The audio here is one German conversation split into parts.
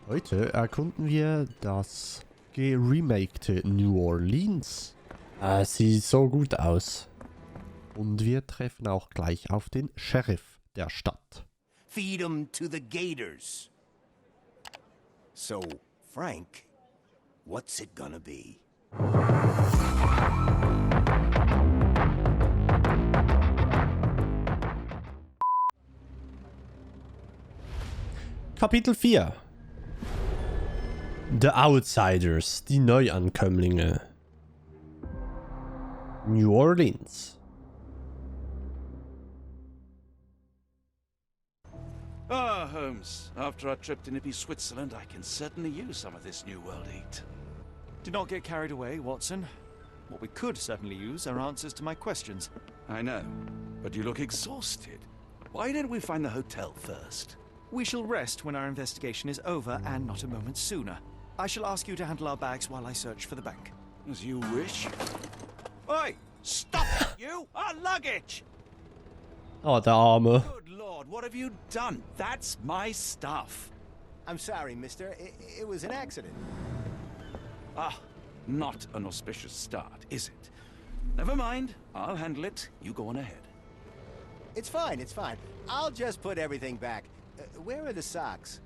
Heute erkunden wir das geremakte New Orleans. Sieht so gut aus. Und wir treffen auch gleich auf den Sheriff der Stadt. Feed 'em to the gators. So, Frank, what's it gonna be? Kapitel 4. The Outsiders, die Neuankömmlinge. New Orleans. Ah, Holmes. After our trip to nippy Switzerland, I can certainly use some of this New World eat. Do not get carried away, Watson. What we could certainly use are answers to my questions. I know, but you look exhausted. Why don't we find the hotel first? We shall rest when our investigation is over, and not a moment sooner. I shall ask you to handle our bags while I search for the bank. As you wish. Oi! Stop it, you! Our luggage! Oh, der Arme. Good Lord, what have you done? That's my stuff. I'm sorry, mister. It was an accident. Ah, not an auspicious start, is it? Never mind. I'll handle it. You go on ahead. It's fine, it's fine. I'll just put everything back. Where are the socks?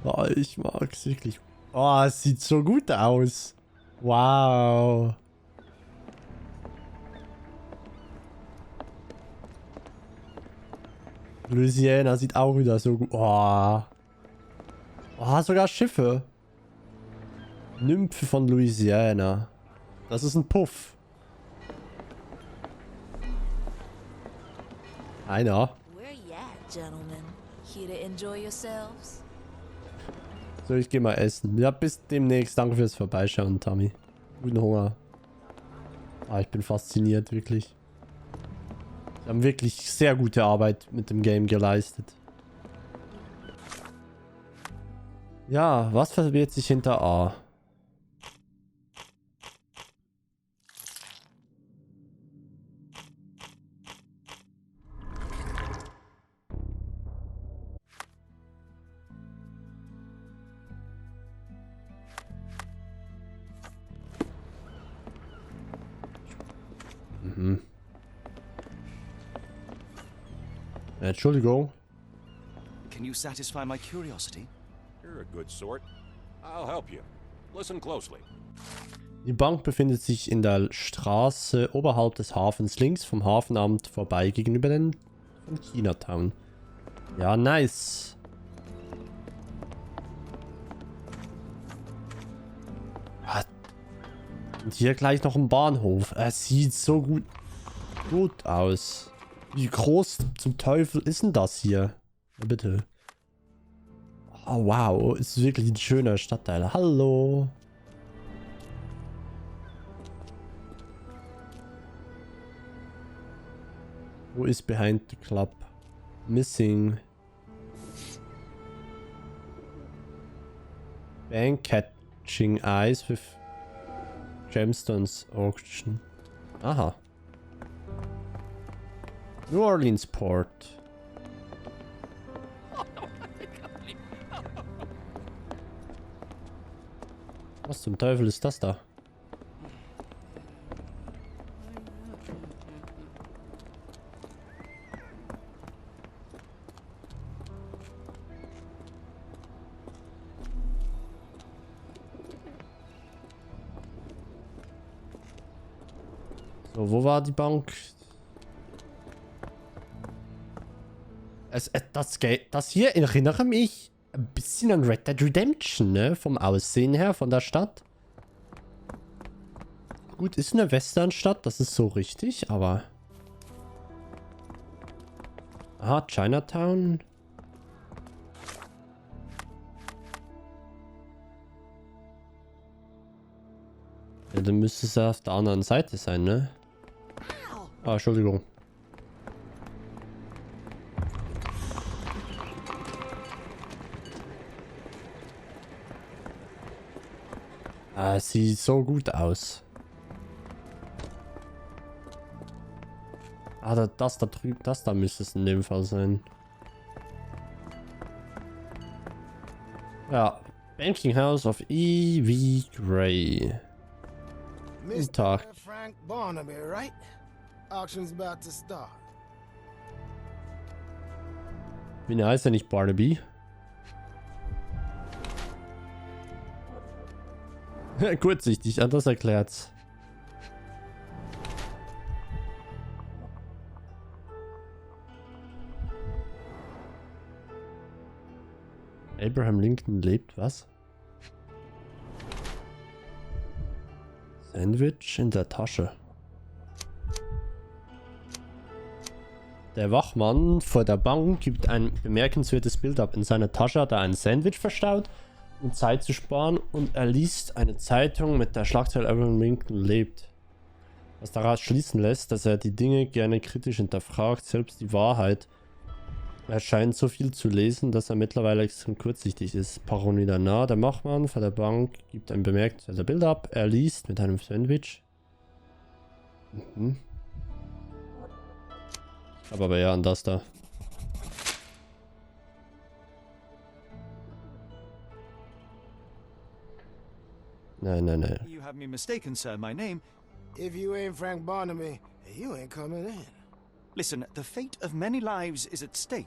Oh, ich mag's wirklich. Oh, es sieht so gut aus. Wow. Louisiana sieht auch wieder so gut. Oh. Oh, sogar Schiffe. Nymphe von Louisiana. Das ist ein Puff. Einer. Where you at, gentlemen? Here to enjoy yourselves? So, ich gehe mal essen. Ja, bis demnächst. Danke fürs Vorbeischauen, Tommy. Guten Hunger. Ah, ich bin fasziniert, wirklich. Sie haben wirklich sehr gute Arbeit mit dem Game geleistet. Ja, was verbirgt sich hinter A? Entschuldigung. Can you satisfy my curiosity? You're a good sort. I'll help you. Listen closely. Die Bank befindet sich in der Straße oberhalb des Hafens, links vom Hafenamt vorbei, gegenüber den von Chinatown. Ja, nice. Und hier gleich noch ein Bahnhof. Es sieht so gut aus. Wie groß zum Teufel ist denn das hier? Ja, bitte. Oh, wow. Ist wirklich ein schöner Stadtteil. Hallo. Wo ist behind the club? Missing. Bank catching eyes with gemstones auction. Aha. New Orleans Port. Was zum Teufel ist das da? So, wo war die Bank? Das hier erinnere mich ein bisschen an Red Dead Redemption, ne? Vom Aussehen her, von der Stadt. Gut, ist eine Westernstadt, das ist so richtig, aber... Ah, Chinatown. Ja, dann müsste es ja auf der anderen Seite sein, ne? Ah, Entschuldigung. Ah, es sieht so gut aus. Ah, das da drüben, das da müsste es in dem Fall sein. Ja. Banking House of E.V. Gray. Guten Tag. Frank Barnaby, right? Auction's about to start. Wie heißt er nicht Barnaby? Kurzsichtig, anders erklärt's. Abraham Lincoln lebt, was? Sandwich in der Tasche. Der Wachmann vor der Bank gibt ein bemerkenswertes Bild ab. In seiner Tasche hat er ein Sandwich verstaut, um Zeit zu sparen, und er liest eine Zeitung mit der Schlagzeile Abraham Lincoln lebt. Was daraus schließen lässt, dass er die Dinge gerne kritisch hinterfragt, selbst die Wahrheit. Er scheint so viel zu lesen, dass er mittlerweile extrem kurzsichtig ist. Paranoia danach. Der Wachmann vor der Bank gibt ein bemerkenswertes Bild ab. Er liest mit einem Sandwich. Aber ja, an das da. Nein, nein, nein. You have me mistaken, sir. My name... If you ain't Frank Barnaby, you ain't coming in. Listen, the fate of many lives is at stake.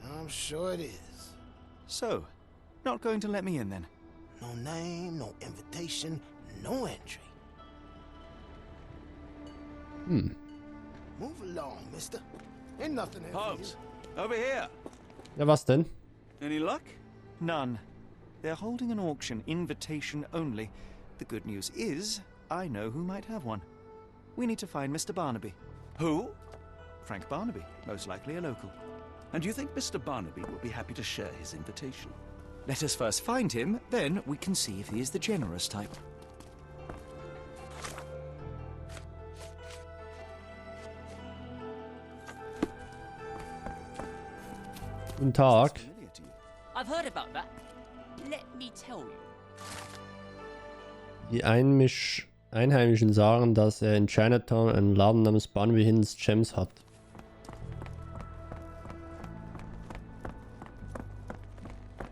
I'm sure it is. So, not going to let me in then? No name, no invitation, no entry. Move along, mister. Ain't nothing here for you. Holmes, over here. Ja, was denn? Any luck? None. They're holding an auction, invitation only. The good news is, I know who might have one. We need to find Mr. Barnaby. Who? Frank Barnaby, most likely a local. And you think Mr. Barnaby will be happy to share his invitation? Let us first find him, then we can see if he is the generous type. Guten Tag. Familiar to you? I've heard about that. Let me tell you. Die Einheimischen sagen, dass er in Chinatown einen Laden namens Barnaby Hidden's Gems hat.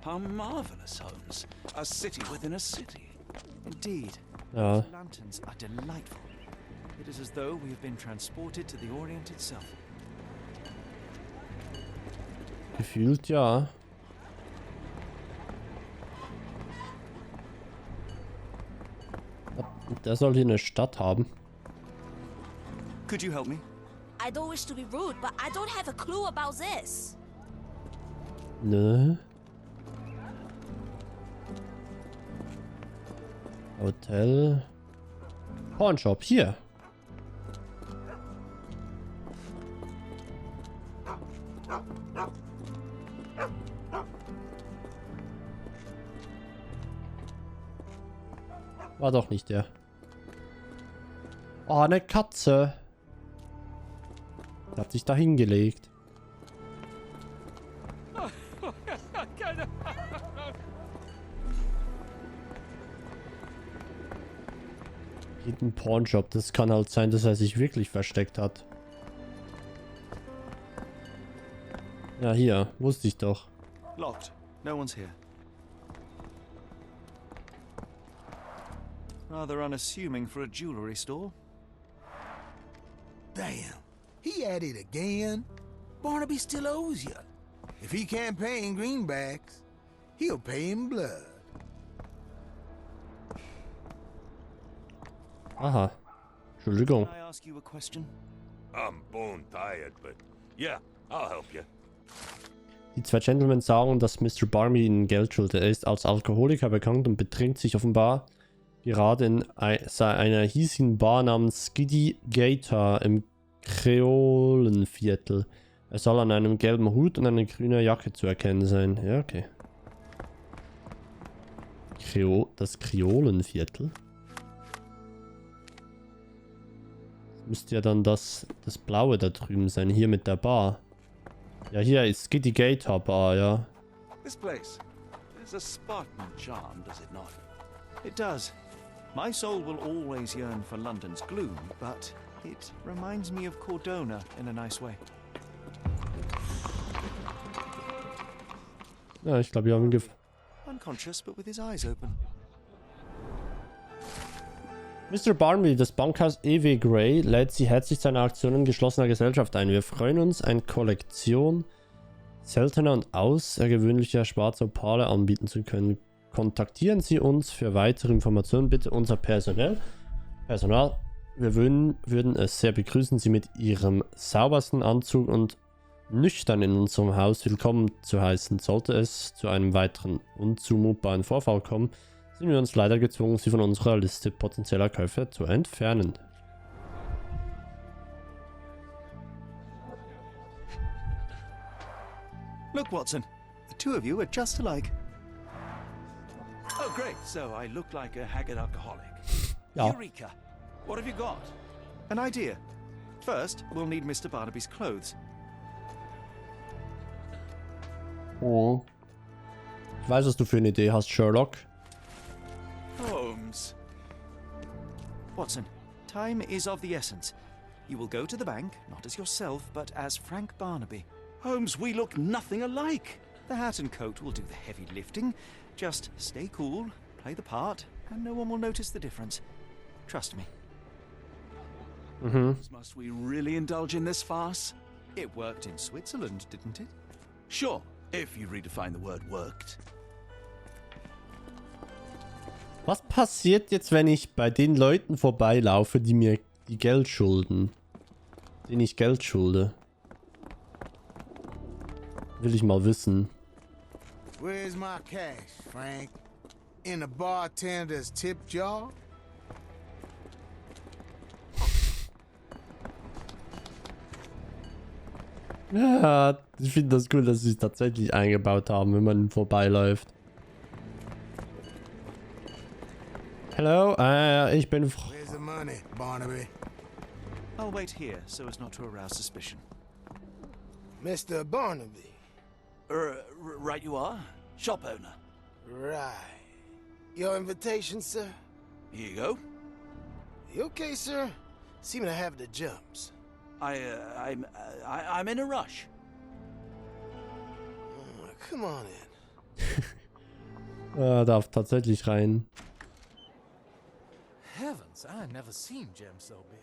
How marvelous, Holmes. A city within a city. Indeed. Ja. The lanterns are delightful. It is as though we have been transported to the Orient itself. Gefühlt ja. Der soll hier eine Stadt haben. Could you help me? I don't wish to be rude, but I don't have a clue about this. Ne. Hotel. Pawnshop, hier. War doch nicht der. Oh, eine Katze. Hat sich da hingelegt. Geht ein Pawnshop. Das kann halt sein, dass er sich wirklich versteckt hat. Ja, hier. Wusste ich doch. Locked. No one's here. Rather unassuming for a jewelry store. Damn, he at it again. Barnaby still owes you. If he can't pay in greenbacks, he'll pay in blood. Aha. Entschuldigung. Can I ask you a question? I'm bone tired, but yeah, I'll help you. Die zwei Gentlemen sagen, dass Mr. Barnaby ihnen Geld schuldet. Er ist als Alkoholiker bekannt und betrinkt sich offenbar gerade in einer hiesigen Bar namens Skiddy Gator im Kreolenviertel. Er soll an einem gelben Hut und einer grünen Jacke zu erkennen sein. Ja, okay. Das Kreolenviertel? Das müsste ja dann das Blaue da drüben sein, hier mit der Bar. Ja, hier ist Skiddy Gator Bar, ja. This place has a Spartan charm, does it not? It does. My soul will always yearn for London's gloom, but it reminds me of Cordona in a nice way. Ja, ich glaube, wir haben ihn unconscious, but with his eyes open. Mr. Barnaby des Bankhaus E.W. Gray lädt Sie herzlich zu einer Aktion in geschlossener Gesellschaft ein. Wir freuen uns, eine Kollektion seltener und außergewöhnlicher schwarzer Opale anbieten zu können. Kontaktieren Sie uns für weitere Informationen bitte unser Personal. Wir würden es sehr begrüßen, Sie mit Ihrem saubersten Anzug und nüchtern in unserem Haus willkommen zu heißen. Sollte es zu einem weiteren unzumutbaren Vorfall kommen, sind wir uns leider gezwungen, Sie von unserer Liste potenzieller Käufer zu entfernen. Look, Watson. The two of you are just alike. Oh, great. So I look like a haggard alcoholic. Ja. Eureka! What have you got? An idea. First, we'll need Mr. Barnaby's clothes. Oh. Ich weiß, was du für eine Idee hast, Sherlock. Holmes. Watson, time is of the essence. You will go to the bank, not as yourself, but as Frank Barnaby. Holmes, we look nothing alike. The hat and coat will do the heavy lifting. Just stay cool, play the part, and no one will notice the difference. Trust me. Must we really indulge in this farce? It worked in Switzerland, didn't it? Sure, if you redefine the word worked. Was passiert jetzt, wenn ich bei den Leuten vorbeilaufe, die mir die Geld schulden? Denen ich Geld schulde? Will ich mal wissen. Where's my cash, Frank? In the bartender's tip jar? Ja, ich finde das cool, dass sie es tatsächlich eingebaut haben, wenn man vorbeiläuft. Hallo, ich bin... Where's the money, Barnaby? I'll wait here so as not to arouse suspicion. Mr. Barnaby. Right you are. Shop owner. Right. Your invitation, sir? Here you go. You okay, sir? Seem to have the jumps. I'm in a rush. Oh, come on in. Er darf tatsächlich rein. Heavens, I never seen gems so big.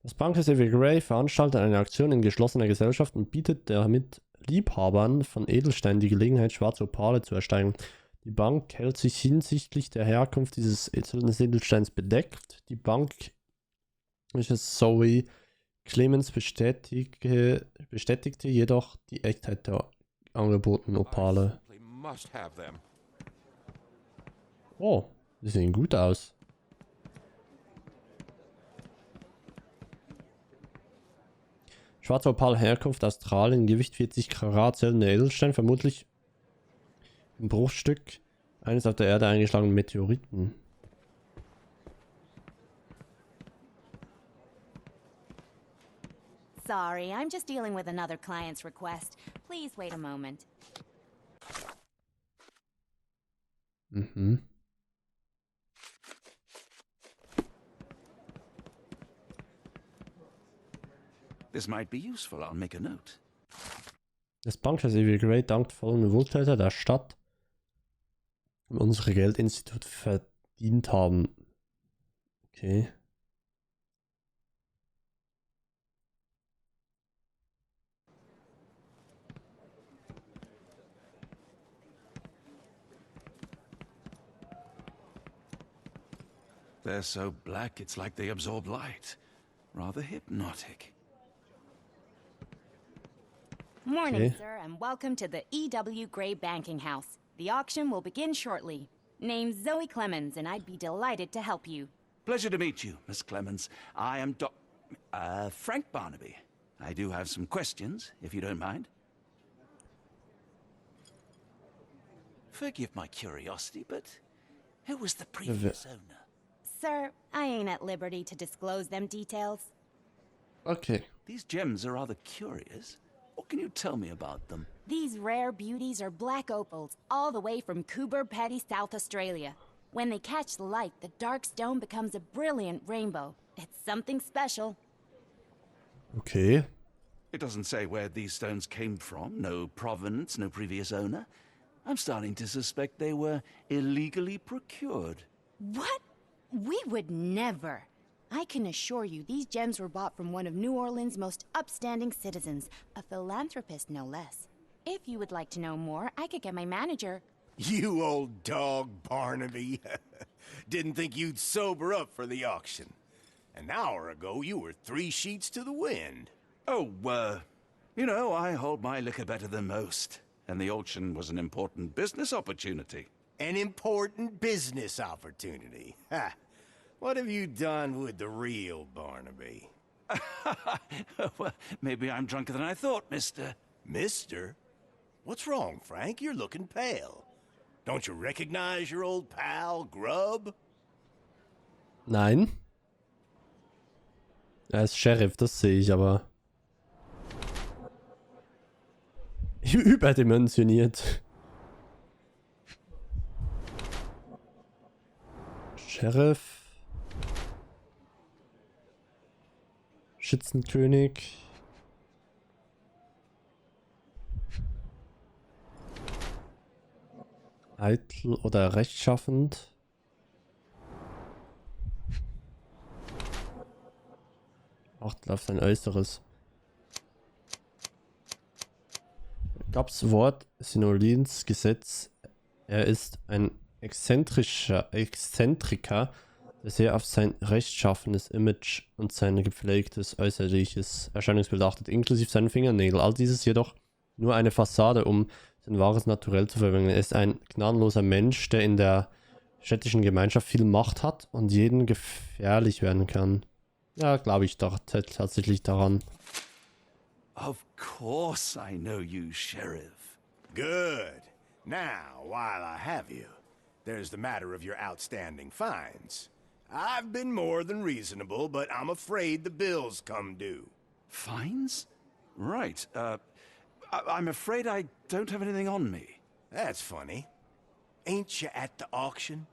Das Bankhaus E.W. Gray veranstaltet eine Aktion in geschlossener Gesellschaft und bietet damit Liebhabern von Edelsteinen die Gelegenheit, schwarze Opale zu ersteigen. Die Bank hält sich hinsichtlich der Herkunft dieses Edelsteins bedeckt. Die Bank, welche Zoe Clemens bestätigte jedoch die Echtheit der angebotenen Opale. Oh, die sehen gut aus. Schwarzer Opal, Herkunft Australien, Gewicht 40 Karat, seltener Edelstein, vermutlich ein Bruchstück eines auf der Erde eingeschlagenen Meteoriten. Sorry, I'm just dealing with another client's request. Please wait a moment. Mhm. This might be useful. I'll make a note. Das Bankhaus E.W. Gray dankt folgende Wohltäter der Stadt, die unsere Geldinstitut verdient haben. Okay. They're so black, it's like they absorb light. Rather hypnotic. Morning, Okay. sir, and welcome to the E.W. Gray Banking House. The auction will begin shortly. Name's Zoe Clemens, and I'd be delighted to help you. Pleasure to meet you, Miss Clemens. I am Frank Barnaby. I do have some questions, if you don't mind. Forgive my curiosity, but who was the previous owner? Sir, I ain't at liberty to disclose them details. Okay. These gems are rather curious. What can you tell me about them? These rare beauties are black opals, all the way from Coober Pedy, South Australia. When they catch the light, the dark stone becomes a brilliant rainbow. It's something special. Okay. It doesn't say where these stones came from. No provenance, no previous owner. I'm starting to suspect they were illegally procured. What? We would never. I can assure you these gems were bought from one of New Orleans' most upstanding citizens, a philanthropist no less. If you would like to know more, I could get my manager. You old dog, Barnaby. Didn't think you'd sober up for the auction. An hour ago, you were 3 sheets to the wind. Oh, you know, I hold my liquor better than most. And the auction was an important business opportunity. An important business opportunity. Ha! What have you done with the real Barnaby? Well, maybe I'm drunker than I thought, mister. Mister? What's wrong, Frank? You're looking pale. Don't you recognize your old pal, Grub? Nein. Er ist Sheriff, das sehe ich aber. Überdimensioniert. Sheriff. Schützenkönig. Eitel oder rechtschaffend. Achten auf sein Äußeres. Gab's Wort Synolins Gesetz. Er ist ein Exzentriker, der sehr auf sein rechtschaffenes Image und sein gepflegtes äußerliches Erscheinungsbild achtet, inklusive seinen Fingernägel. All dieses jedoch nur eine Fassade, um sein wahres Naturell zu verwirklichen. Er ist ein gnadenloser Mensch, der in der städtischen Gemeinschaft viel Macht hat und jeden gefährlich werden kann. Ja, glaube ich doch tatsächlich daran. Of course I know you, Sheriff. Good. Now, while I have you, there's the matter of your outstanding fines. I've been more than reasonable, but I'm afraid the bills come due. Fines? Right, I'm afraid I don't have anything on me. That's funny. Ain't you at the auction?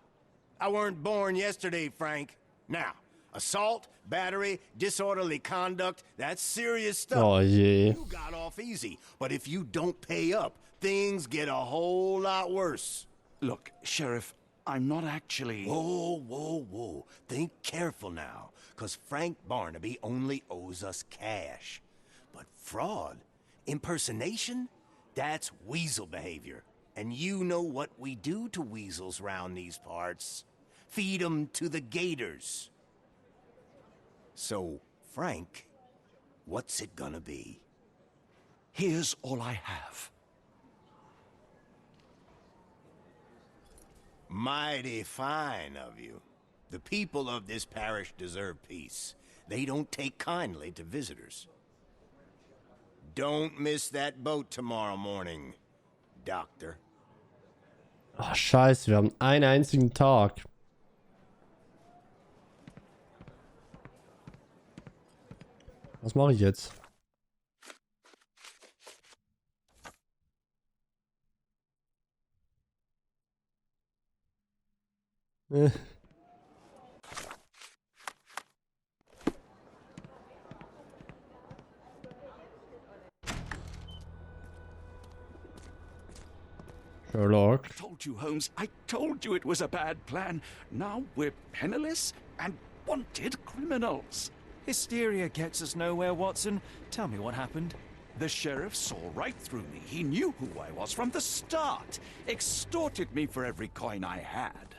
I weren't born yesterday, Frank. Now, assault, battery, disorderly conduct, that's serious stuff. Oh, yeah. You got off easy, but if you don't pay up, things get a whole lot worse. Look, Sheriff, I'm not actually... Whoa, whoa, whoa. Think careful now, because Frank Barnaby only owes us cash. But fraud, impersonation, that's weasel behavior. And you know what we do to weasels round these parts. Feed 'em to the gators. So, Frank, what's it gonna be? Here's all I have. Mighty fine of you. The people of this parish deserve peace. They don't take kindly to visitors. Don't miss that boat tomorrow morning, Doctor. Ach, scheiße, wir haben einen einzigen Tag. Was mache ich jetzt? Sherlock. I told you, Holmes. I told you it was a bad plan. Now we're penniless and wanted criminals. Hysteria gets us nowhere, Watson. Tell me what happened. The sheriff saw right through me. He knew who I was from the start. Extorted me for every coin I had.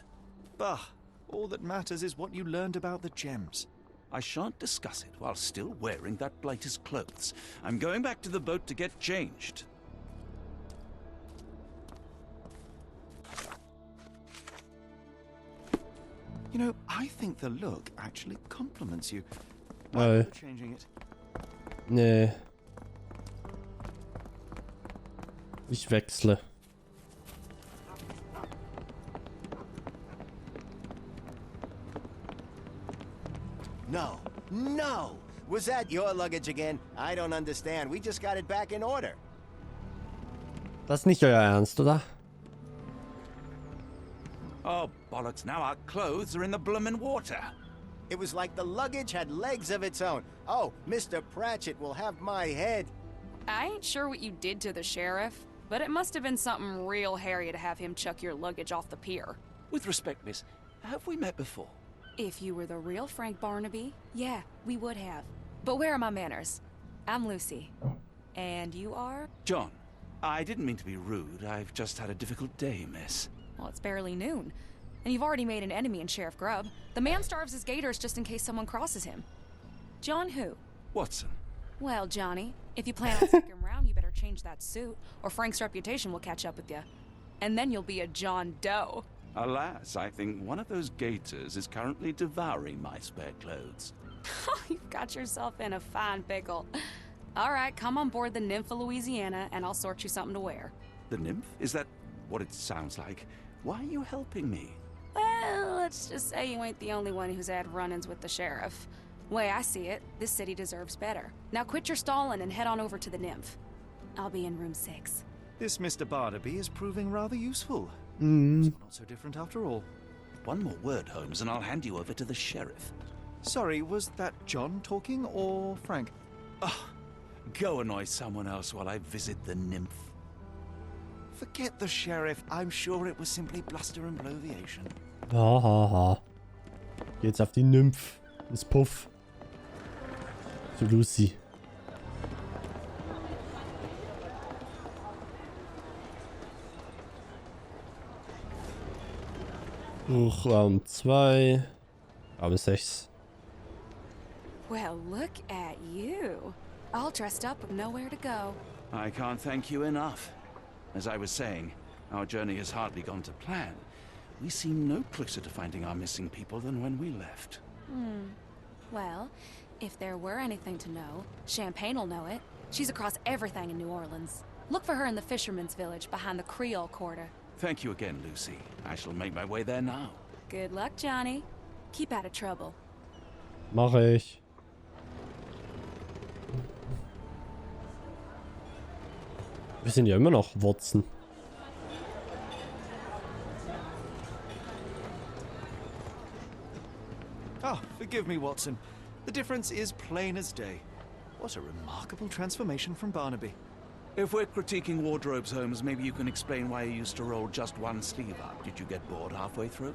Bah, all that matters is what you learned about the gems. I shan't discuss it while still wearing that blighter's clothes. I'm going back to the boat to get changed. You know, I think the look actually compliments you. Oh. Changing it. Nee. Ich wechsle. No, no! Was that your luggage again? I don't understand. We just got it back in order. Das ist nicht euer Ernst, oder? Oh, bollocks, now our clothes are in the bloomin' water. It was like the luggage had legs of its own. Oh, Mr. Pratchett will have my head. I ain't sure what you did to the sheriff, but it must have been something real hairy to have him chuck your luggage off the pier. With respect, miss, have we met before? If you were the real Frank Barnaby, yeah, we would have. But where are my manners? I'm Lucy. And you are? John. I didn't mean to be rude. I've just had a difficult day, miss. Well, it's barely noon. And you've already made an enemy in Sheriff Grubb. The man starves his gators just in case someone crosses him. John who? Watson. Well, Johnny, if you plan on sticking around, you better change that suit, or Frank's reputation will catch up with you. And then you'll be a John Doe. Alas, I think one of those gators is currently devouring my spare clothes. You've got yourself in a fine pickle. All right, come on board the Nymph of Louisiana, and I'll sort you something to wear. The nymph? Is that what it sounds like? Why are you helping me? Well, let's just say you ain't the only one who's had run-ins with the sheriff. Way I see it, this city deserves better. Now quit your stalling and head on over to the Nymph. I'll be in room 6. This Mr. Barnaby is proving rather useful. Mhm. Not so different after all. One more word, Holmes, and I'll hand you over to the sheriff. Sorry, was that John talking or Frank? Oh, go annoy someone else while I visit the nymph. Forget the sheriff. I'm sure it was simply bluster and bloviation. Ha ha ha. Geht's auf die Nymph. Ins Puff. Zu Lucy. Raum 2. Raum 6. Well, look at you. All dressed up with nowhere to go. I can't thank you enough. As I was saying, our journey has hardly gone to plan. We seem no closer to finding our missing people than when we left. Well, if there were anything to know, Champagne will know it. She's across everything in New Orleans. Look for her in the fisherman's village behind the Creole Quarter. Thank you again, Lucy. I shall make my way there now. Good luck, Johnny. Keep out of trouble. Mach ich. Wir sind ja immer noch Watson. Ah, forgive me, Watson. The difference is plain as day. What a remarkable transformation from Barnaby. If we're critiquing wardrobes, Holmes, maybe you can explain why you used to roll just one sleeve up. Did you get bored halfway through?